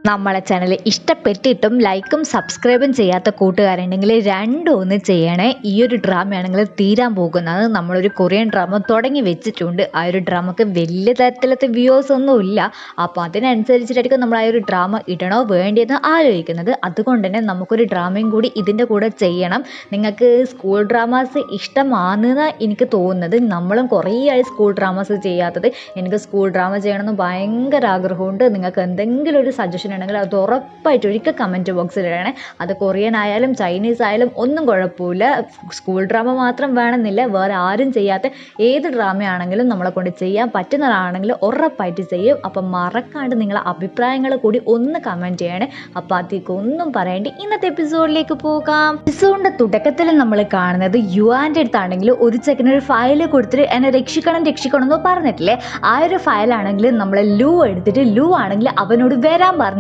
നമ്മളെ ചാനൽ ഇഷ്ടപ്പെട്ടിട്ടും ലൈക്കും സബ്സ്ക്രൈബും ചെയ്യാത്ത കൂട്ടുകാരുണ്ടെങ്കിൽ രണ്ടും ഒന്ന് ചെയ്യണേ. ഈ ഒരു ഡ്രാമയാണെങ്കിൽ തീരാൻ പോകുന്നത്. നമ്മളൊരു കൊറിയൻ ഡ്രാമ തുടങ്ങി വെച്ചിട്ടുണ്ട്. ആ ഒരു ഡ്രാമക്ക് വലിയ തരത്തിലത്തെ വ്യൂവേഴ്സ് ഒന്നും ഇല്ല. അപ്പോൾ അതിനനുസരിച്ചിട്ടായിരിക്കും നമ്മൾ ആ ഒരു ഡ്രാമ ഇടണോ വേണ്ടിയെന്ന് ആലോചിക്കുന്നത്. അതുകൊണ്ട് തന്നെ നമുക്കൊരു ഡ്രാമയും കൂടി ഇതിൻ്റെ കൂടെ ചെയ്യണം. നിങ്ങൾക്ക് സ്കൂൾ ഡ്രാമാസ് ഇഷ്ടമാണെന്ന് എനിക്ക് തോന്നുന്നത്. നമ്മളും കുറേ ആയി സ്കൂൾ ഡ്രാമാസ് ചെയ്യാത്തത്. എനിക്ക് സ്കൂൾ ഡ്രാമ ചെയ്യണമെന്ന് ഭയങ്കര ആഗ്രഹമുണ്ട്. നിങ്ങൾക്ക് എന്തെങ്കിലും ഒരു സജഷൻ ഉണ്ടെങ്കിൽ അത് ഉറപ്പായിട്ട് ഒരിക്കൽ കമൻറ്റ് ബോക്സിൽ ഇടണേ. അത് കൊറിയൻ ആയാലും ചൈനീസ് ആയാലും ഒന്നും കുഴപ്പമില്ല. സ്കൂൾ ഡ്രാമ മാത്രം വേണമെന്നില്ല. വേറെ ആരും ചെയ്യാത്ത ഏത് ഡ്രാമയാണെങ്കിലും നമ്മളെ കൊണ്ട് ചെയ്യാൻ പറ്റുന്നതാണെങ്കിൽ ഉറപ്പായിട്ട് ചെയ്യും. അപ്പം മറക്കാണ്ട് നിങ്ങളെ അഭിപ്രായങ്ങൾ കൂടി ഒന്ന് കമൻറ്റ് ചെയ്യണേ. അപ്പോൾ അതിലേക്ക് ഒന്നും പറയേണ്ടി ഇന്നത്തെ എപ്പിസോഡിലേക്ക് പോകാം. എപ്പിസോഡിൻ്റെ തുടക്കത്തിൽ നമ്മൾ കാണുന്നത് യുവാൻ്റെ അടുത്താണെങ്കിൽ ഒരു ചെക്കന് ഒരു ഫയൽ കൊടുത്തിട്ട് എന്നെ രക്ഷിക്കണം എന്ന് പറഞ്ഞിട്ടില്ലേ. ആ ഒരു ഫയലാണെങ്കിൽ നമ്മളെ ലൂ എടുത്തിട്ട് ലൂ ആണെങ്കിൽ അവനോട് വരാൻ പറഞ്ഞിട്ടുണ്ടായിരിക്കും.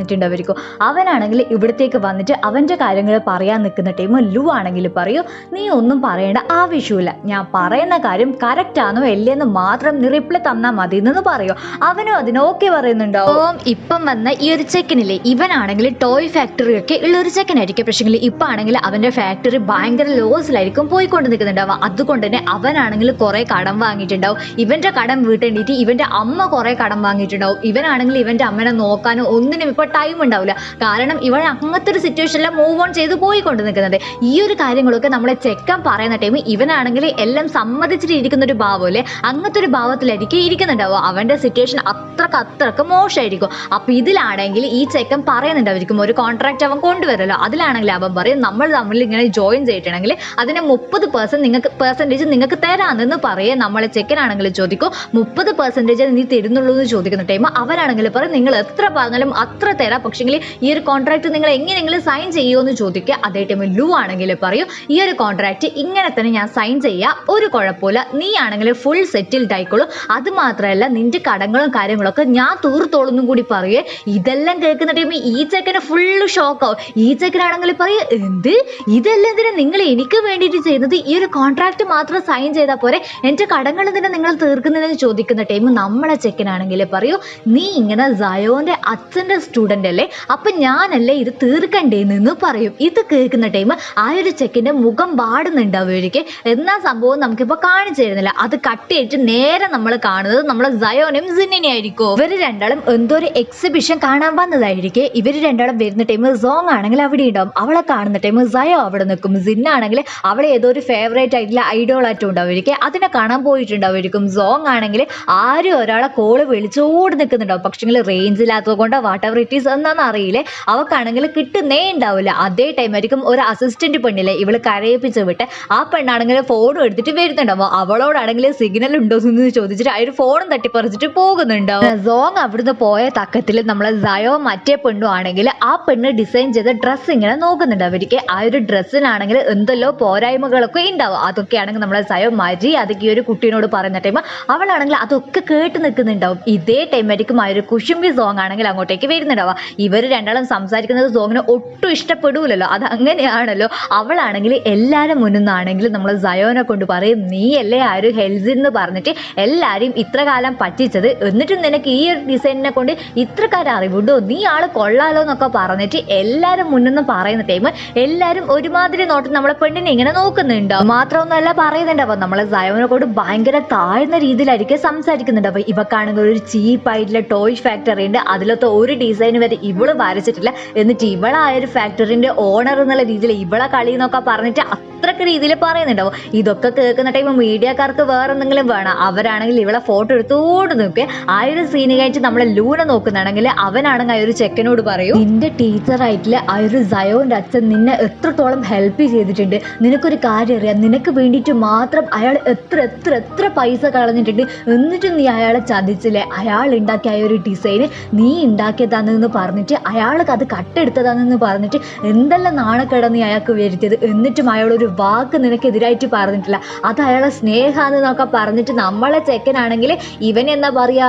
അവനാണെങ്കിൽ ഇവിടത്തേക്ക് വന്നിട്ട് അവൻ്റെ കാര്യങ്ങൾ പറയാൻ നിൽക്കുന്ന ടൈം ലൂ ആണെങ്കിൽ പറയൂ, നീ ഒന്നും പറയേണ്ട ആവശ്യമില്ല, ഞാൻ പറയുന്ന കാര്യം കറക്റ്റ് ആണോ അല്ലേന്ന് മാത്രം നീ റിപ്ലൈ തന്നാൽ മതി എന്ന് പറയോ. അവനും അതിന് ഓക്കെ പറയുന്നുണ്ടാവും. ഇപ്പം വന്ന ഈ ഒരു ചെക്കനില്ലേ, ഇവനാണെങ്കിൽ ടോയ് ഫാക്ടറി ഒക്കെ ഉള്ള ഒരു ചെക്കനായിരിക്കും. പക്ഷേ ഇപ്പം ആണെങ്കിൽ അവൻ്റെ ഫാക്ടറി ഭയങ്കര ലോസിലായിരിക്കും പോയിക്കൊണ്ട് നിൽക്കുന്നുണ്ടാവുക. അതുകൊണ്ട് തന്നെ അവനാണെങ്കിൽ കുറേ കടം വാങ്ങിയിട്ടുണ്ടാവും. ഇവൻ്റെ കടം വീട്ടേണ്ടിയിട്ട് ഇവൻ്റെ അമ്മ കുറേ കടം വാങ്ങിയിട്ടുണ്ടാവും. ഇവനാണെങ്കിൽ ഇവൻ്റെ അമ്മനെ നോക്കാനോ ഒന്നിനും ഇപ്പോൾ ടൈം ഉണ്ടാവില്ല. കാരണം ഇവൻ അങ്ങനത്തെ ഒരു സിറ്റുവേഷനിൽ മൂവ് ഓൺ ചെയ്ത് പോയിക്കൊണ്ട് നിൽക്കുന്നത്. ഈ ഒരു കാര്യങ്ങളൊക്കെ നമ്മളെ ചെക്കൻ പറയുന്ന ടൈം ഇവനാണെങ്കിൽ എല്ലാം സമ്മതിച്ചിട്ട് ഇരിക്കുന്ന ഒരു ഭാവമല്ലേ, അങ്ങനത്തെ ഒരു ഭാവത്തിലായിരിക്കും ഇരിക്കുന്നുണ്ടാവുക. അവൻ്റെ സിറ്റുവേഷൻ അത്രക്ക് മോശമായിരിക്കും. അപ്പോൾ ഇതിലാണെങ്കിൽ ഈ ചെക്കൻ പറയുന്നുണ്ടായിരിക്കും ഒരു കോൺട്രാക്ട് അവൻ കൊണ്ടുവരുമല്ലോ. അതിലാണെങ്കിൽ അവൻ പറയും നമ്മൾ തമ്മിൽ ഇങ്ങനെ ജോയിൻ ചെയ്തിട്ടുണ്ടെങ്കിൽ അതിന് 30% നിങ്ങൾക്ക് തരാമെന്ന് പറയേ. നമ്മളെ ചെക്കനാണെങ്കിൽ ചോദിക്കും 30% നീ തരുന്നുള്ളൂ എന്ന് ചോദിക്കുന്ന ടൈം അവരാണെങ്കിൽ പറയും നിങ്ങൾ എത്ര പറഞ്ഞാലും അത്ര തരാം, പക്ഷെങ്കിൽ ഈ ഒരു കോൺട്രാക്ട് നിങ്ങൾ എങ്ങനെയെങ്കിലും സൈൻ ചെയ്യുമോ ചോദിക്കുക. അതേ ടൈം ലൂ ആണെങ്കിൽ പറയും ഈ ഒരു കോൺട്രാക്ട് ഇങ്ങനെ തന്നെ ഞാൻ സൈൻ ചെയ്യാം, ഒരു കുഴപ്പമില്ല, നീ ആണെങ്കിൽ ഫുൾ സെറ്റിൽഡ് ആയിക്കോളും, അത് മാത്രമല്ല നിന്റെ കടങ്ങളും കാര്യങ്ങളൊക്കെ ഞാൻ തീർത്തോളൂന്നും കൂടി പറയേ. ഇതെല്ലാം കേൾക്കുന്ന ടൈം ഈ ചെക്കന് ഫുള്ള് ഷോക്കാവും. ഈ ചെക്കനാണെങ്കിൽ പറയും എന്ത് ഇതെല്ലാം എന്തിനാ നിങ്ങൾ എനിക്ക് വേണ്ടിയിട്ട് ചെയ്യുന്നത്, ഈ ഒരു കോൺട്രാക്ട് മാത്രം സൈൻ ചെയ്താൽ പോരെ, എൻ്റെ കടങ്ങൾ എന്തിനാ നിങ്ങൾ തീർക്കുന്നതെന്ന് ചോദിക്കുന്ന ടൈം നമ്മളെ ചെക്കനാണെങ്കിൽ പറയൂ നീ ഇങ്ങനെ സയോന്റെ അച്ഛൻ്റെ സ്റ്റുഡൻ്റ് അല്ലേ, അപ്പം ഞാനല്ലേ ഇത് തീർക്കണ്ടേന്ന് പറയും. ഇത് കേൾക്കുന്ന ടൈം ആ ഒരു ചെക്കിൻ്റെ മുഖം പാടുന്നുണ്ടാവുമായിരിക്കും. എന്നാ സംഭവം നമുക്കിപ്പോൾ കാണിച്ചു തരുന്നില്ല. അത് കട്ട് ചെയ്തിട്ട് നേരെ നമ്മൾ കാണുന്നത് നമ്മളെ സയോനും സിന്നിനെ ആയിരിക്കും. ഇവർ രണ്ടാളും എന്തോ ഒരു എക്സിബിഷൻ കാണാൻ വന്നതായിരിക്കും. ഇവർ രണ്ടാളും വരുന്ന ടൈം സോങ് ആണെങ്കിൽ അവിടെ ഉണ്ടാവും. അവളെ കാണുന്ന ടൈം സയോ അവിടെ നിൽക്കും. സിന്നാണെങ്കിൽ അവളെ ഏതോ ഒരു ഫേവറേറ്റ് ആയിട്ടുള്ള ഐഡോളായിട്ടും ഉണ്ടാവുമായിരിക്കും. അതിനെ കാണാൻ പോയിട്ടുണ്ടാവുമായിരിക്കും. സോങ് ആണെങ്കിൽ ആരും ഒരാളെ കോള് വിളിച്ചോട് നിൽക്കുന്നുണ്ടാവും. പക്ഷേ റേഞ്ച് ഇല്ലാത്തത് കൊണ്ട് വാട്ട് എവർ ഇറ്റ് ഈസ് എന്നാന്ന് അറിയില്ലേ, അവക്കാണെങ്കിൽ കിട്ടുന്നേ ഉണ്ടാവില്ല. അതേ ടൈം ആയിരിക്കും ഒരു അസിസ്റ്റന്റ് പെണ്ണില്ലേ ഇവള് കരയിപ്പിച്ച് വിട്ട് ആ പെണ്ണാണെങ്കിൽ ഫോണും എടുത്തിട്ട് വരുന്നുണ്ടാവും. അവളോടാണെങ്കിൽ സിഗ്നൽ ഉണ്ടോ എന്ന് ചോദിച്ചിട്ട് ആ ഒരു ഫോണും തട്ടിപ്പറിച്ചിട്ട് പോകുന്നുണ്ടാവും. സോങ് അവിടുന്ന് പോയ തക്കത്തിൽ നമ്മളെ സയോ മറ്റേ പെണ്ണും ആണെങ്കിൽ ആ പെണ്ണ് ഡിസൈൻ ചെയ്ത ഡ്രസ്സ് ഇങ്ങനെ നോക്കുന്നുണ്ട്. അവർക്ക് ആ ഒരു ഡ്രസ്സിനാണെങ്കിൽ എന്തെല്ലോ പോരായ്മകളൊക്കെ ഉണ്ടാവും. അതൊക്കെയാണെങ്കിൽ നമ്മളെ സയോ അതൊക്കെ ഈ ഒരു കുട്ടീനോട് പറയുന്ന ടൈം അവളാണെങ്കിൽ അതൊക്കെ കേട്ട് നിൽക്കുന്നുണ്ടാവും. ഇതേ ടൈം ആയിരിക്കും ആ ഒരു കുശുമ്പി സോങ് ആണെങ്കിൽ അങ്ങോട്ടേക്ക് വരുന്നുണ്ടാവുക. ഇവർ രണ്ടാളും സംസാരിക്കുന്നത് സോങ്ങിന് ഒട്ടും ഇഷ്ടപ്പെടൂലല്ലോ, അത് അങ്ങനെയാണല്ലോ. അവളാണെങ്കിൽ എല്ലാവരും മുന്നിന്നാണെങ്കിൽ നമ്മൾ സയോനെ കൊണ്ട് പറയും നീയല്ലേ ആ ഒരു ഹെൽസിൻ എന്ന് പറഞ്ഞിട്ട് എല്ലാവരെയും ഇത്ര കാലം പറ്റിച്ചത്, എന്നിട്ടും നിനക്ക് ഈ ഒരു ഡിസൈനിനെ കൊണ്ട് ഇത്രക്കാരം അറിവുണ്ടോ, നീ ആള് കൊള്ളാലോ എന്നൊക്കെ പറഞ്ഞിട്ട് എല്ലാവരും മുന്നിന്ന് പറയുന്ന ടൈം എല്ലാവരും ഒരുമാതിരി നോട്ടം നമ്മളെ പെണ്ണിനെ ഇങ്ങനെ നോക്കുന്നുണ്ടാവും. മാത്രമൊന്നുമല്ല പറയുന്നുണ്ടാവും നമ്മളെ സയോനെ കൊണ്ട് ഭയങ്കര താഴ്ന്ന രീതിയിലായിരിക്കും സംസാരിക്കുന്നുണ്ടാവും. ഇവക്കാണെങ്കിൽ ഒരു ചീപ്പായിട്ടുള്ള ടോയ് ഫാക്ടറി ഉണ്ട്, അതിലത്തെ ഒരു ഡിസൈൻ വരെ ഇവള് വരച്ചിട്ടില്ല, എന്നിട്ട് ഇവളായ ഒരു ഫാക്ടറിന്റെ ഓണർ എന്നുള്ള രീതിയിൽ ഇവളെ കളി എന്നൊക്കെ പറഞ്ഞിട്ട് അത്രക്ക് രീതിയിൽ പറയുന്നുണ്ടാവും. ഇതൊക്കെ കേൾക്കുന്ന ടൈം മീഡിയക്കാർക്ക് വേറെ എന്തെങ്കിലും വേണം. അവരാണെങ്കിൽ ഇവളെ ഫോട്ടോ എടുത്തോണ്ട് നോക്കുക. ആ ഒരു സീന് കഴിഞ്ഞിട്ട് നമ്മളെ ലൂനെ നോക്കുന്നാണെങ്കിൽ അവനാണെങ്കിൽ ആ ഒരു ചെക്കനോട് പറയും നിന്റെ ടീച്ചറായിട്ടുള്ള ആ ഒരു സയോന്റെ അച്ഛൻ നിന്നെ എത്രത്തോളം ഹെൽപ്പ് ചെയ്തിട്ടുണ്ട്, നിനക്കൊരു കാര്യം അറിയാം, നിനക്ക് വേണ്ടിയിട്ട് മാത്രം അയാൾ എത്ര പൈസ കളഞ്ഞിട്ടുണ്ട്, എന്നിട്ടും നീ അയാളെ ചതിച്ചില്ലേ, അയാൾ ഉണ്ടാക്കിയ ആ ഒരു ഡിസൈന് നീ ഉണ്ടാക്കിയതാണെന്ന് പറഞ്ഞിട്ട് അയാൾക്ക് അത് കട്ടെടുത്തതാണെന്ന് പറഞ്ഞിട്ട് എന്തെല്ലാം നാണക്കേടാണ് നീ അയാൾക്ക് വരുത്തിയത്, എന്നിട്ടും അയാളൊരു വാക്ക് നിനക്കെതിരായിട്ട് പറഞ്ഞിട്ടില്ല, അത് അയാളെ സ്നേഹാന്നൊക്കെ പറഞ്ഞിട്ട് നമ്മളെ ചെക്കനാണെങ്കിൽ ഇവൻ എന്താ പറയാ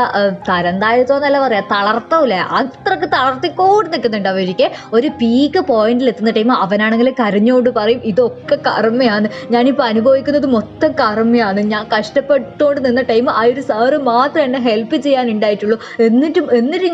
തരം താഴ്ത്തോന്നല്ല പറയാ, തളർത്തൂല, അത്രക്ക് തളർത്തിക്കോട് നിൽക്കുന്നുണ്ട് അവർക്ക്. ഒരു പീക്ക് പോയിന്റിൽ എത്തുന്ന ടൈം അവനാണെങ്കിൽ കരഞ്ഞോണ്ട് പറയും ഇതൊക്കെ കർമ്മയാണ്, ഞാനിപ്പോൾ അനുഭവിക്കുന്നത് മൊത്തം കർമ്മയാണ്, ഞാൻ കഷ്ടപ്പെട്ടുകൊണ്ട് നിന്ന ടൈം ആ ഒരു സാറ് മാത്രം എന്നെ ഹെൽപ്പ് ചെയ്യാനുണ്ടായിട്ടുള്ളൂ, എന്നിട്ടും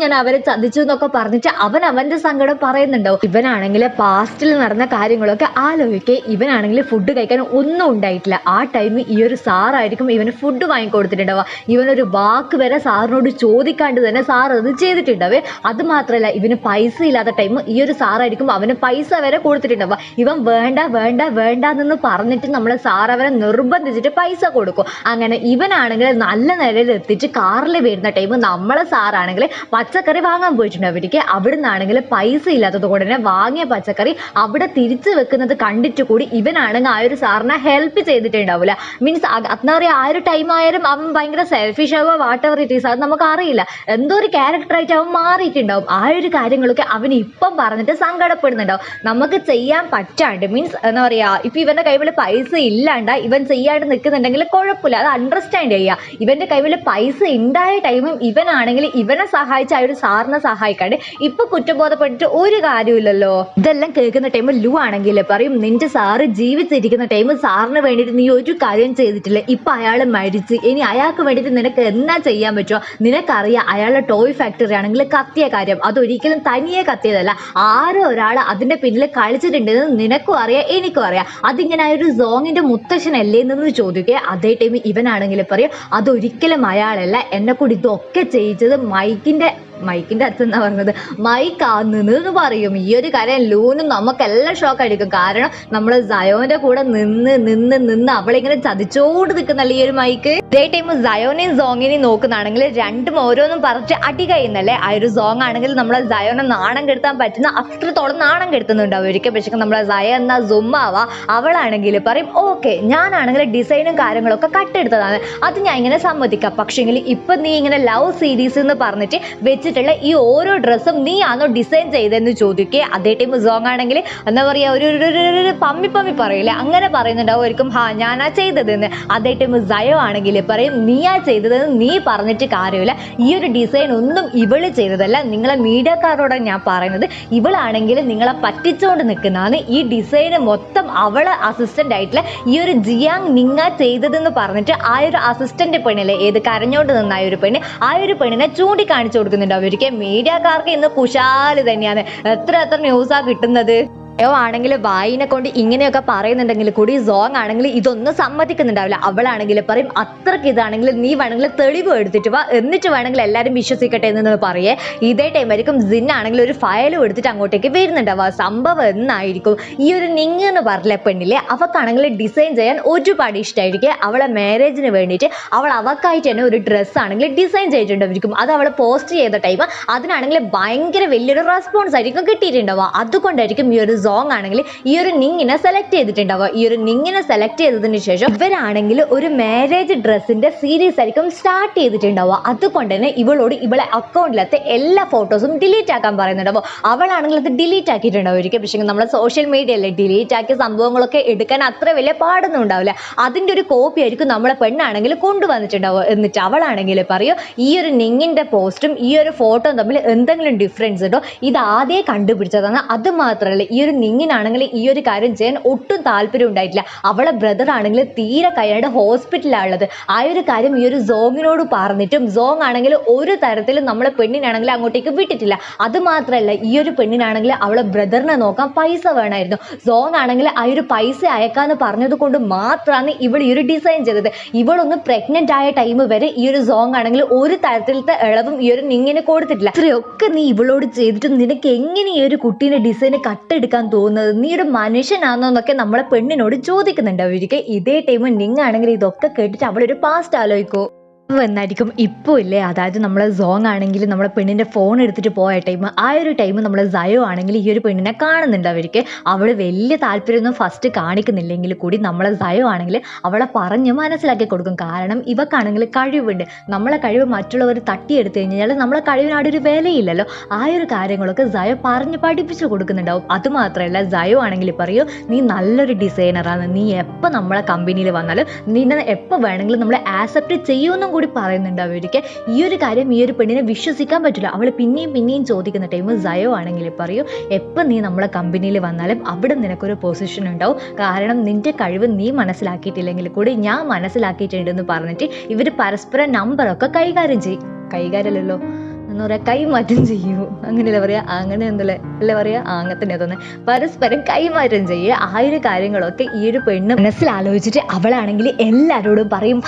ഞാൻ അവരെ ചതിച്ചു എന്നൊക്കെ പറഞ്ഞിട്ട് അവൻ്റെ സങ്കടം പറയുന്നുണ്ടാവും. ഇവനാണെങ്കിൽ പാസ്റ്റിൽ നടന്ന കാര്യങ്ങളൊക്കെ ആലോചിക്കെ ഇവനാണെങ്കിൽ ഫുഡ് കഴിക്കാൻ ഒന്നും ഉണ്ടായിട്ടില്ല. ആ ടൈം ഈ ഒരു സാറായിരിക്കും ഇവന് ഫുഡ് വാങ്ങിക്കൊടുത്തിട്ടുണ്ടാവുക. ഇവനൊരു വാക്ക് വരെ സാറിനോട് ചോദിക്കാണ്ട് തന്നെ സാർ അത് ചെയ്തിട്ടുണ്ടാവേ. അത് മാത്രമല്ല ഇവന് പൈസ ഇല്ലാത്ത ടൈം ഈ ഒരു സാറായിരിക്കും അവന് പൈസ വരെ കൊടുത്തിട്ടുണ്ടാവുക. ഇവൻ വേണ്ട വേണ്ട വേണ്ടെന്ന് പറഞ്ഞിട്ട് നമ്മളെ സാർ അവനെ നിർബന്ധിച്ചിട്ട് പൈസ കൊടുക്കും. അങ്ങനെ ഇവനാണെങ്കിൽ നല്ല നിലയിൽ എത്തിച്ച് കാറിൽ വരുന്ന ടൈം നമ്മളെ സാറാണെങ്കിൽ പച്ചക്കറി വാങ്ങാൻ പോയിട്ടുണ്ട്. അവർക്ക് അവിടെ നിന്നാണെങ്കിൽ പൈസ ഇല്ലാത്തത് കൊണ്ട് തന്നെ വാങ്ങിയ പച്ചക്കറി അവിടെ തിരിച്ചു വെക്കുന്നത് കണ്ടിട്ട് കൂടി ഇവനാണെങ്കിൽ ആ ഒരു സാറിനെ ഹെൽപ്പ് ചെയ്തിട്ടുണ്ടാവില്ല. മീൻസ് എന്താ പറയുക, ആ ഒരു ടൈം ആയാലും അവൻ ഭയങ്കര സെൽഫിഷ് ആവുക വാട്ട് എവർ ഇറ്റ് ഈസ്, അത് നമുക്ക് അറിയില്ല, എന്തോ ഒരു ക്യാരക്ടറായിട്ട് അവൻ മാറിയിട്ടുണ്ടാവും. ആ ഒരു കാര്യങ്ങളൊക്കെ അവൻ ഇപ്പം പറഞ്ഞിട്ട് സങ്കടപ്പെടുന്നുണ്ടാവും. നമുക്ക് ചെയ്യാൻ പറ്റാണ്ട് മീൻസ് എന്താ പറയുക, ഇപ്പം ഇവൻ്റെ കൈവിൽ പൈസ ഇല്ലാണ്ട് ഇവൻ ചെയ്യാണ്ട് നിൽക്കുന്നുണ്ടെങ്കിൽ കുഴപ്പമില്ല, അത് അണ്ടർസ്റ്റാൻഡ് ചെയ്യുക. ഇവൻ്റെ കൈവിൽ പൈസ ഉണ്ടായ ടൈമും ഇവനാണെങ്കിൽ ഇവനെ സഹായിച്ച ആ ഒരു സാറിനെ സഹായിക്കാണ്ട് ഇപ്പൊ കുറ്റബോധപ്പെട്ടിട്ട് ഒരു കാര്യമില്ലല്ലോ. ഇതെല്ലാം കേൾക്കുന്ന ടൈം ലു ആണെങ്കിൽ പറയും നിന്റെ സാറ് ജീവിച്ചിരിക്കുന്ന ടൈം സാറിന് വേണ്ടിയിട്ട് നീ ഒരു കാര്യം ചെയ്തിട്ടില്ല, ഇപ്പൊ അയാൾ മരിച്ച്, ഇനി അയാൾക്ക് വേണ്ടിയിട്ട് നിനക്ക് എന്നാ ചെയ്യാൻ പറ്റുമോ? നിനക്കറിയാം അയാളുടെ ടോയ് ഫാക്ടറി ആണെങ്കിൽ കത്തിയ കാര്യം, അതൊരിക്കലും തനിയെ കത്തിയതല്ല, ആരോ ഒരാൾ അതിന്റെ പിന്നിൽ കളിച്ചിട്ടുണ്ടെന്ന് നിനക്കും അറിയാം എനിക്കും അറിയാം, അതിങ്ങനെ ആ ഒരു സോങ്ങിന്റെ മുത്തശ്ശനല്ലേ എന്ന് ചോദിക്കുക. അതേ ടൈം ഇവനാണെങ്കിൽ പറയും അതൊരിക്കലും അയാളല്ല, എന്നെ കൂടി ഇതൊക്കെ ചെയ്യിച്ചത് മൈക്കിന്റെ അച്ഛൻ എന്നാ പറഞ്ഞത്, മൈക്കാന്ന് പറയും. ഈ ഒരു കാര്യം ലൂനും നമുക്കെല്ലാം ഷോക്ക് അടിക്കും. കാരണം നമ്മൾ സയോന്റെ കൂടെ നിന്ന് അവളിങ്ങനെ ചതിച്ചോണ്ട് നിൽക്കുന്നല്ലേ ഈ ഒരു മൈക്ക്. ഇതേ ടൈം സയോനെയും സോങ്ങിനെയും നോക്കുന്നതാണെങ്കിൽ രണ്ടും ഓരോന്നും പറഞ്ഞിട്ട് അടി കഴിയുന്നല്ലേ. ആ ഒരു സോങ് ആണെങ്കിൽ നമ്മളെ സയോനെ നാണം കെടുത്താൻ പറ്റുന്ന അത്രത്തോളം നാണം കെടുത്തുന്നുണ്ട് അവർക്ക്. പക്ഷേ നമ്മളെ സയ എന്ന സുമ്മാവ അവളാണെങ്കിൽ പറയും ഓക്കെ ഞാനാണെങ്കിൽ ഡിസൈനും കാര്യങ്ങളൊക്കെ കട്ടെടുത്തതാണ്, അത് ഞാൻ ഇങ്ങനെ സമ്മതിക്കാം, പക്ഷേങ്കിൽ ഇപ്പൊ നീ ഇങ്ങനെ ലവ് സീരീസ് എന്ന് പറഞ്ഞിട്ട് വെച്ചിട്ടുള്ള ഈ ഓരോ ഡ്രസ്സും നീ ആണോ ഡിസൈൻ ചെയ്തതെന്ന് ചോദിക്കുക. അതേ ടൈം സോങ് ആണെങ്കിൽ എന്താ പറയാ ഒരു പമ്മി പറയില്ലേ, അങ്ങനെ പറയുന്നുണ്ടാവുമായിരിക്കും ഹാ ഞാനാ ചെയ്തതെന്ന്. അതേ ടൈം സയോ ആണെങ്കിൽ പറയും നീയാ ചെയ്തതെന്ന് നീ പറഞ്ഞിട്ട് കാര്യമില്ല, ഈ ഒരു ഡിസൈൻ ഒന്നും ഇവള് ചെയ്തതല്ല, നിങ്ങളെ മീഡിയക്കാരോടാണ് ഞാൻ പറയുന്നത്, ഇവളാണെങ്കിൽ നിങ്ങളെ പറ്റിച്ചുകൊണ്ട് നിൽക്കുന്നതാണ്, ഈ ഡിസൈന് മൊത്തം അവളെ അസിസ്റ്റന്റ് ആയിട്ടുള്ള ഈ ഒരു ജിയാങ് നിങ്ങ ചെയ്തതെന്ന് പറഞ്ഞിട്ട് ആ ഒരു അസിസ്റ്റന്റ് പെണ്ണിലെ ഏത് കരഞ്ഞോണ്ട് നിന്ന ആ ഒരു പെണ്ണ് ആ ഒരു പെണ്ണിനെ ചൂണ്ടിക്കാണിച്ചു കൊടുക്കുന്നുണ്ട്. അവർക്ക് മീഡിയക്കാർക്ക് ഇന്ന് കുശാല് തന്നെയാണ്, എത്ര ന്യൂസാ കിട്ടുന്നത്. ആണെങ്കിൽ വായിനെ കൊണ്ട് ഇങ്ങനെയൊക്കെ പറയുന്നുണ്ടെങ്കിൽ കൂടി സോങ് ആണെങ്കിൽ ഇതൊന്നും സമ്മതിക്കുന്നുണ്ടാവില്ല. അവളാണെങ്കിൽ പറയും അത്രക്ക് ഇതാണെങ്കിൽ നീ വേണമെങ്കിൽ തെളിവ് എടുത്തിട്ട് വാ, എന്നിട്ട് വേണമെങ്കിൽ എല്ലാവരും വിശ്വസിക്കട്ടെ എന്ന് പറയേ. ഇതേ ടൈം ആയിരിക്കും ജിൻ ആണെങ്കിൽ ഒരു ഫയലും എടുത്തിട്ട് അങ്ങോട്ടേക്ക് വരുന്നുണ്ടാവുക. സംഭവം എന്നായിരിക്കും ഈ ഒരു നിങ് എന്ന് പറഞ്ഞ പെണ്ണില്ലേ, അവക്കാണെങ്കിൽ ഡിസൈൻ ചെയ്യാൻ ഒരുപാട് ഇഷ്ടമായിരിക്കും. അവളെ മാരേജിന് വേണ്ടിയിട്ട് അവൾക്കായിട്ട് തന്നെ ഒരു ഡ്രസ്സ് ആണെങ്കിൽ ഡിസൈൻ ചെയ്തിട്ടുണ്ടായിരിക്കും. അത് അവൾ പോസ്റ്റ് ചെയ്ത ടൈം അതിനാണെങ്കിൽ ഭയങ്കര വലിയൊരു റെസ്പോൺസ് ആയിരിക്കും കിട്ടിയിട്ടുണ്ടാവുക. അതുകൊണ്ടായിരിക്കും ഈ ഒരു സോങ് ആണെങ്കിൽ ഈ ഒരു നിങ്ങിനെ സെലക്ട് ചെയ്തിട്ടുണ്ടാവുക. ഈ ഒരു നിങ്ങിനെ സെലക്ട് ചെയ്തതിന് ശേഷം ഇവരാണെങ്കിൽ ഒരു മാരേജ് ഡ്രസ്സിന്റെ സീരീസ് ആയിരിക്കും സ്റ്റാർട്ട് ചെയ്തിട്ടുണ്ടാവുക. അതുകൊണ്ട് തന്നെ ഇവളോട് ഇവളെ അക്കൗണ്ടിലത്തെ എല്ലാ ഫോട്ടോസും ഡിലീറ്റ് ആക്കാൻ പറയുന്നുണ്ടാവും. അവളാണെങ്കിൽ അത് ഡിലീറ്റ് ആക്കിയിട്ടുണ്ടാവുമായിരിക്കും. പക്ഷേ നമ്മളെ സോഷ്യൽ മീഡിയയിലെ ഡിലീറ്റ് ആക്കിയ സംഭവങ്ങളൊക്കെ എടുക്കാൻ അത്ര വലിയ പാടൊന്നും ഉണ്ടാവില്ല. അതിന്റെ ഒരു കോപ്പി ആയിരിക്കും നമ്മളെ പെണ്ണാണെങ്കിൽ കൊണ്ടുവന്നിട്ടുണ്ടാവുക. എന്നിട്ട് അവളാണെങ്കിൽ പറയും ഈ ഒരു നിങ്ങിന്റെ പോസ്റ്റും ഈ ഒരു ഫോട്ടോയും തമ്മിൽ എന്തെങ്കിലും ഡിഫറൻസ് ഉണ്ടോ, ഇത് ആദ്യം കണ്ടുപിടിച്ചതാണ്. അത് മാത്രമല്ല ഈ ഒരു നിങ്ങിനാണെങ്കിൽ ഈ ഒരു കാര്യം ചെയ്യാൻ ഒട്ടും താല്പര്യം ഉണ്ടായിട്ടില്ല. അവളെ ബ്രദർ ആണെങ്കിൽ തീരെ കഴിയാണ്ട് ഹോസ്പിറ്റലിലുള്ളത്. ആ ഒരു കാര്യം ഈ ഒരു സോങ്ങിനോട് പറഞ്ഞിട്ടും സോങ് ആണെങ്കിൽ ഒരു തരത്തിലും നമ്മളെ പെണ്ണിനാണെങ്കിൽ അങ്ങോട്ടേക്ക് വിട്ടിട്ടില്ല. അത് മാത്രമല്ല ഈ ഒരു പെണ്ണിനാണെങ്കിൽ അവളെ ബ്രദറിനെ നോക്കാൻ പൈസ വേണമായിരുന്നു. സോങ് ആണെങ്കിൽ ആ ഒരു പൈസ അയക്കാന്ന് പറഞ്ഞത് കൊണ്ട് മാത്രമാണ് ഇവൾ ഈ ഒരു ഡിസൈൻ ചെയ്തത്. ഇവളൊന്ന് പ്രഗ്നന്റ് ആയ ടൈം വരെ ഈ ഒരു സോങ് ആണെങ്കിൽ ഒരു തരത്തിലത്തെ ഇളവും ഈ ഒരു നിങ്ങിന് കൊടുത്തിട്ടില്ല. ഇത്രയൊക്കെ നീ ഇവളോട് ചെയ്തിട്ടും നിനക്ക് എങ്ങനെ ഈ ഒരു കുട്ടീൻ്റെ ഡിസൈന് കട്ടെടുക്കാൻ തോന്നുന്നത്, നീ ഒരു മനുഷ്യനാണോ എന്നൊക്കെ നമ്മളെ പെണ്ണിനോട് ചോദിക്കുന്നുണ്ട് അവർക്ക്. ഇതേ ടൈം നിങ്ങാണെങ്കിൽ ഇതൊക്കെ കേട്ടിട്ട് അവളൊരു പാസ്റ്റ് ആലോചിക്കോ. വന്നായിരിക്കും ഇപ്പോൾ ഇല്ലേ, അതായത് നമ്മളെ സോങ് ആണെങ്കിൽ നമ്മളെ പെണ്ണിൻ്റെ ഫോൺ എടുത്തിട്ട് പോയ ടൈം, ആ ഒരു ടൈം നമ്മളെ സയോ ആണെങ്കിൽ ഈ ഒരു പെണ്ണിനെ കാണുന്നുണ്ട്. അവർക്ക് അവൾ വലിയ താല്പര്യമൊന്നും ഫസ്റ്റ് കാണിക്കുന്നില്ലെങ്കിൽ കൂടി നമ്മളെ സയോ ആണെങ്കിൽ അവളെ പറഞ്ഞ് മനസ്സിലാക്കി കൊടുക്കും. കാരണം ഇവക്കാണെങ്കിൽ കഴിവുണ്ട്. നമ്മളെ കഴിവ് മറ്റുള്ളവർ തട്ടിയെടുത്ത് കഴിഞ്ഞാൽ നമ്മളെ കഴിവിനാട് ഒരു വിലയില്ലല്ലോ. ആ ഒരു കാര്യങ്ങളൊക്കെ സയോ പറഞ്ഞ് പഠിപ്പിച്ചു കൊടുക്കുന്നുണ്ടാവും. അതുമാത്രമല്ല സയോ ആണെങ്കിൽ പറയൂ, നീ നല്ലൊരു ഡിസൈനറാണ്, നീ എപ്പോൾ നമ്മളെ കമ്പനിയിൽ വന്നാലും നിന്നെ എപ്പോൾ വേണമെങ്കിലും നമ്മൾ ആക്സെപ്റ്റ് ചെയ്യുമെന്നും കൂടി പറയുന്നുണ്ട്. അവർക്ക് ഈ ഒരു കാര്യം ഈ ഒരു പെണ്ണിനെ വിശ്വസിക്കാൻ പറ്റില്ല. അവൾ പിന്നെയും ചോദിക്കുന്ന ടൈം സയോ ആണെങ്കിൽ പറയൂ, എപ്പം നീ നമ്മളെ കമ്പനിയിൽ വന്നാലും അവിടെ നിനക്കൊരു പൊസിഷൻ ഉണ്ടാവും. കാരണം നിന്റെ കഴിവ് നീ മനസ്സിലാക്കിയിട്ടില്ലെങ്കിൽ കൂടി ഞാൻ മനസ്സിലാക്കിയിട്ടുണ്ടെന്ന് പറഞ്ഞിട്ട് ഇവർ പരസ്പരം നമ്പറൊക്കെ കൈകാര്യമല്ലല്ലോ എന്ന് പറയാ, കൈമാറ്റം ചെയ്യൂ, അങ്ങനെയല്ലേ പറയാ, അങ്ങനെ എന്തല്ലേ അല്ലേ പറയാ, അങ്ങനെ തന്നെ തോന്നുന്നത്. പരസ്പരം കൈമാറ്റം ചെയ്യുക. ആ ഒരു കാര്യങ്ങളൊക്കെ ഈ ഒരു പെണ്ണ് മനസ്സിലാലോചിച്ചിട്ട് അവളാണെങ്കിൽ എല്ലാവരോടും പറയും,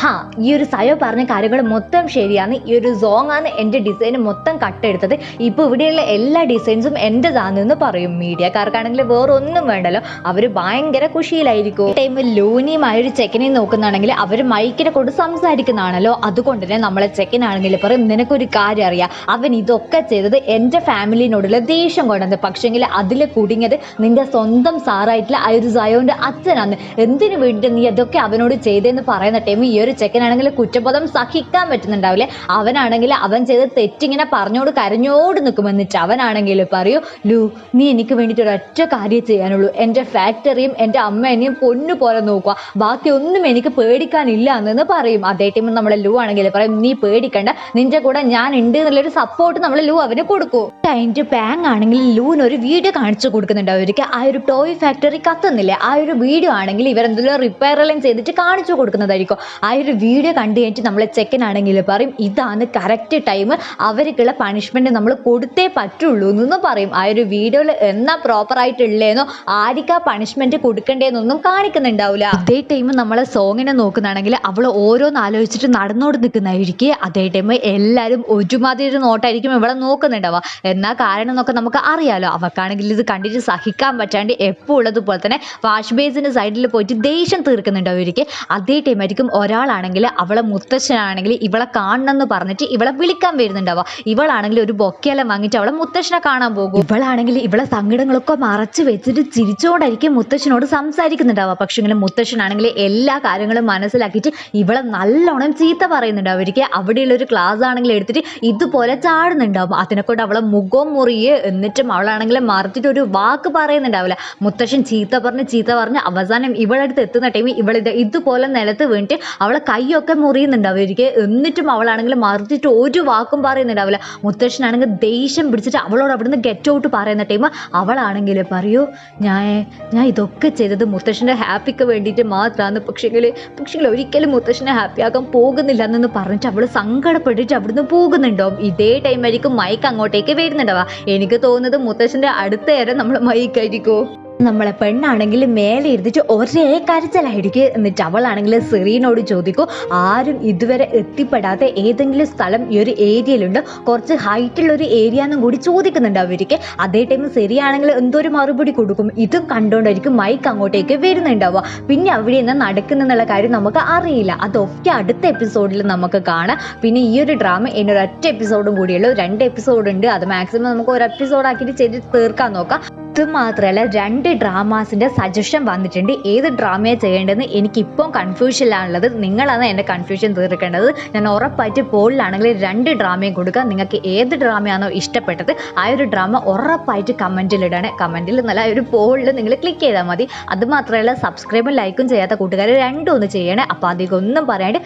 ഈ ഒരു സയോ പറഞ്ഞ കാര്യങ്ങൾ മൊത്തം ശരിയാണ്, ഈ ഒരു സോങ് ആണ് എൻ്റെ ഡിസൈൻ മൊത്തം കട്ടെടുത്തത്, ഇപ്പോൾ ഇവിടെയുള്ള എല്ലാ ഡിസൈൻസും എൻ്റെതാണെന്ന് പറയും. മീഡിയക്കാർക്കാണെങ്കിൽ വേറെ ഒന്നും വേണ്ടല്ലോ, അവർ ഭയങ്കര ഖുഷിയിലായിരിക്കും. ഈ ടൈമിൽ ലൂനിയുമായ ഒരു ചെക്കനെ നോക്കുന്നതാണെങ്കിൽ അവർ മൈക്കിനെ കൊണ്ട് സംസാരിക്കുന്നതാണല്ലോ. അതുകൊണ്ട് തന്നെ നമ്മളെ ചെക്കനാണെങ്കിൽ പറയും, നിനക്കൊരു കാര്യം അറിയാം, അവൻ ഇതൊക്കെ ചെയ്തത് എൻ്റെ ഫാമിലിനോടുള്ള ദേഷ്യം കൊണ്ടത്, പക്ഷെങ്കിൽ അതിൽ കുടുങ്ങിയത് നിന്റെ സ്വന്തം സാറായിട്ടുള്ള ആ ഒരു സയോൻ്റെ അച്ഛനാണ്. എന്തിനു വേണ്ടി നീ അതൊക്കെ അവനോട് ചെയ്തതെന്ന് പറയുന്ന ടൈം ഈ ഒരു ചെക്കനാണെങ്കിൽ കുറ്റബോധം സഹിക്കാൻ പറ്റുന്നുണ്ടാവില്ലേ. അവനാണെങ്കിൽ അവൻ ചെയ്ത തെറ്റിങ്ങനെ പറഞ്ഞോട് കരഞ്ഞോട് നിൽക്കും. എന്നിട്ട് അവനാണെങ്കിൽ പറയൂ, ലൂ നീ എനിക്ക് വേണ്ടിയിട്ട് ഒരൊറ്റ കാര്യം ചെയ്യാനുള്ളൂ, എൻ്റെ ഫാക്ടറിയും എൻ്റെ അമ്മേനെയും പൊന്നു പോലെ നോക്കുക, ബാക്കി ഒന്നും എനിക്ക് പേടിക്കാനില്ല എന്ന് പറയും. അതേ ടൈം നമ്മളെ ലൂ ആണെങ്കിൽ പറയും, നീ പേടിക്കണ്ട, നിന്റെ കൂടെ ഞാൻ ഉണ്ട് എന്നുള്ളൊരു സപ്പോർട്ട് നമ്മൾ ലൂ അവന് കൊടുക്കും. അതിൻ്റെ പാങ് ആണെങ്കിൽ ലൂന് ഒരു വീഡിയോ കാണിച്ചു കൊടുക്കുന്നുണ്ട്. അവർക്ക് ആ ഒരു ടോയ് ഫാക്ടറി കത്തുന്നില്ലേ, ആ ഒരു വീഡിയോ ആണെങ്കിൽ ഇവരെന്തെങ്കിലും റിപ്പയറെല്ലാം ചെയ്തിട്ട് കാണിച്ചു കൊടുക്കുന്നതായിരിക്കും. ആ ഒരു വീഡിയോ കണ്ടു കഴിഞ്ഞിട്ട് നമ്മളെ ചെക്കനാണെങ്കിൽ പറയും, ഇതാണ് കറക്റ്റ് ടൈം, അവർക്കുള്ള പണിഷ്മെന്റ് നമ്മൾ കൊടുത്തേ പറ്റുള്ളൂ എന്ന് പറയും. ആ ഒരു വീഡിയോയിൽ എന്നാ പ്രോപ്പറായിട്ടുള്ളതെന്നോ ആർക്കാ പണിഷ്മെന്റ് കൊടുക്കേണ്ടതെന്നൊന്നും കാണിക്കുന്നുണ്ടാവില്ല. അതേ ടൈം നമ്മളെ സോങ്ങിനെ നോക്കുന്നതാണെങ്കിൽ അവൾ ഓരോന്ന് ആലോചിച്ചിട്ട് നടന്നോട് നിൽക്കുന്നതായിരിക്കും. അതേ ടൈം എല്ലാവരും ഒരുമാതിരി നോട്ടായിരിക്കും ഇവിടെ നോക്കുന്നുണ്ടാവുക. എന്നാൽ കാരണം എന്നൊക്കെ നമുക്ക് അറിയാലോ. അവക്കാണെങ്കിൽ ഇത് കണ്ടിട്ട് സഹിക്കാൻ പറ്റാണ്ട് എപ്പോൾ ഉള്ളതുപോലെ തന്നെ വാഷ് ബേസിൻ്റെ സൈഡിൽ പോയിട്ട് ദേഷ്യം തീർക്കുന്നുണ്ട് അവർക്ക്. അതേ ടൈമായിരിക്കും ഒരാളാണെങ്കിൽ അവളെ മുത്തശ്ശനാണെങ്കിൽ ഇവളെ കാണണം എന്ന് പറഞ്ഞിട്ട് ഇവളെ വിളിക്കാൻ വരുന്നുണ്ടാവുക. ഇവളാണെങ്കിൽ ഒരു ബൊക്കെയെല്ലാം വാങ്ങിയിട്ട് അവളെ മുത്തശ്ശനെ കാണാൻ പോകും. ഇവളാണെങ്കിൽ ഇവളെ സങ്കടങ്ങളൊക്കെ മറച്ചു വെച്ചിട്ട് ചിരിച്ചുകൊണ്ടായിരിക്കും മുത്തശ്ശനോട് സംസാരിക്കുന്നുണ്ടാവുക. പക്ഷേ ഇങ്ങനെ മുത്തശ്ശനാണെങ്കിൽ എല്ലാ കാര്യങ്ങളും മനസ്സിലാക്കിയിട്ട് ഇവളെ നല്ലോണം ചീത്ത പറയുന്നുണ്ട്. അവർക്ക് അവിടെയുള്ള ഒരു ക്ലാസ് ആണെങ്കിൽ എടുത്തിട്ട് ഇതുപോലെ ചാടുന്നുണ്ടാവും. അതിനെക്കൊണ്ട് അവളെ മുഖം മുറിയെ, എന്നിട്ടും അവളാണെങ്കിൽ മറത്തിട്ട് ഒരു വാക്ക് പറയുന്നുണ്ടാവില്ല. മുത്തശ്ശൻ ചീത്ത പറഞ്ഞ് അവസാനം ഇവളടുത്ത് എത്തുന്ന ടൈം ഇതുപോലെ നിലത്ത് വീണിട്ട് അവളെ കൈയൊക്കെ മുറിയുന്നുണ്ടാവുമായിരിക്കും. എന്നിട്ടും അവളാണെങ്കിൽ മറത്തിട്ട് ഒരു വാക്കും പറയുന്നുണ്ടാവില്ല. മുത്തശ്ശനാണെങ്കിൽ ദേഷ്യം പിടിച്ചിട്ട് അവളോട് അവിടുന്ന് ഗെറ്റ് ഔട്ട് പറയുന്ന ടൈം അവളാണെങ്കിൽ പറയൂ, ഞാൻ ഇതൊക്കെ ചെയ്തത് മുത്തശ്ശൻ്റെ ഹാപ്പിക്ക് വേണ്ടിയിട്ട് മാത്രമാണ്, പക്ഷേ ഒരിക്കലും മുത്തശ്ശനെ ഹാപ്പി ആക്കാൻ പോകുന്നില്ല എന്ന് പറഞ്ഞിട്ട് അവൾ സങ്കടപ്പെട്ടിട്ട് അവിടുന്ന് പോകുന്നുണ്ടാവും. ഇതേ ടൈമായിരിക്കും മൈക്ക് അങ്ങോട്ടേക്ക് വരുന്നുണ്ടാവുക. എനിക്ക് തോന്നുന്നത് മുത്തശ്ശൻ്റെ അടുത്ത നേരം നമ്മൾ മൈക്കായിരിക്കും. നമ്മളെ പെണ്ണാണെങ്കിൽ മേലെ ഇരുന്നിട്ട് ഒരേ കരച്ചിലായിരിക്കും. എന്നിട്ട് അവളാണെങ്കിൽ സെറീനോട് ചോദിക്കും, ആരും ഇതുവരെ എത്തിപ്പെടാത്ത ഏതെങ്കിലും സ്ഥലം ഈ ഒരു ഏരിയയിലുണ്ട്, കുറച്ച് ഹൈറ്റുള്ളൊരു ഏരിയ എന്നും കൂടി ചോദിക്കുന്നുണ്ട് അവർക്ക്. അതേ ടൈം സെറിയാണെങ്കിൽ എന്തോ ഒരു മറുപടി കൊടുക്കും. ഇതും കണ്ടുകൊണ്ടായിരിക്കും മൈക്ക് അങ്ങോട്ടേക്ക് വരുന്നുണ്ടാവുക. പിന്നെ അവിടെ നിന്ന് നടക്കുന്നുള്ള കാര്യം നമുക്ക് അറിയില്ല. അതൊക്കെ അടുത്ത എപ്പിസോഡിൽ നമുക്ക് കാണാം. പിന്നെ ഈ ഒരു ഡ്രാമ ഇനി ഒരൊറ്റ എപ്പിസോഡും കൂടിയുള്ളൂ. 2 എപ്പിസോഡ് ഉണ്ട്. അത് മാക്സിമം നമുക്ക് ഒരു എപ്പിസോഡാക്കിയിട്ട് ചെയ്ത് തീർക്കാൻ നോക്കാം. ഇത് മാത്രമല്ല 2 ഡ്രാമാസിൻ്റെ സജഷൻ വന്നിട്ടുണ്ട്. ഏത് ഡ്രാമയാണ് ചെയ്യേണ്ടതെന്ന് എനിക്കിപ്പം കൺഫ്യൂഷനിലാണുള്ളത്. നിങ്ങളാണ് എൻ്റെ കൺഫ്യൂഷൻ തീർക്കേണ്ടത്. ഞാൻ ഉറപ്പായിട്ട് പോളിലാണെങ്കിൽ 2 ഡ്രാമയും കൊടുക്കുക. നിങ്ങൾക്ക് ഏത് ഡ്രാമയാണോ ഇഷ്ടപ്പെട്ടത് ആ ഒരു ഡ്രാമ ഉറപ്പായിട്ട് കമൻറ്റിലിടണേ. കമൻറ്റിൽ നല്ല ഒരു പോളിൽ നിങ്ങൾ ക്ലിക്ക് ചെയ്താൽ മതി. അതുമാത്രമല്ല സബ്സ്ക്രൈബും ലൈക്കും ചെയ്യാത്ത കൂട്ടുകാർ രണ്ടും ഒന്ന് ചെയ്യണേ. അപ്പോൾ അധികം ഒന്നും പറയാണ്ട്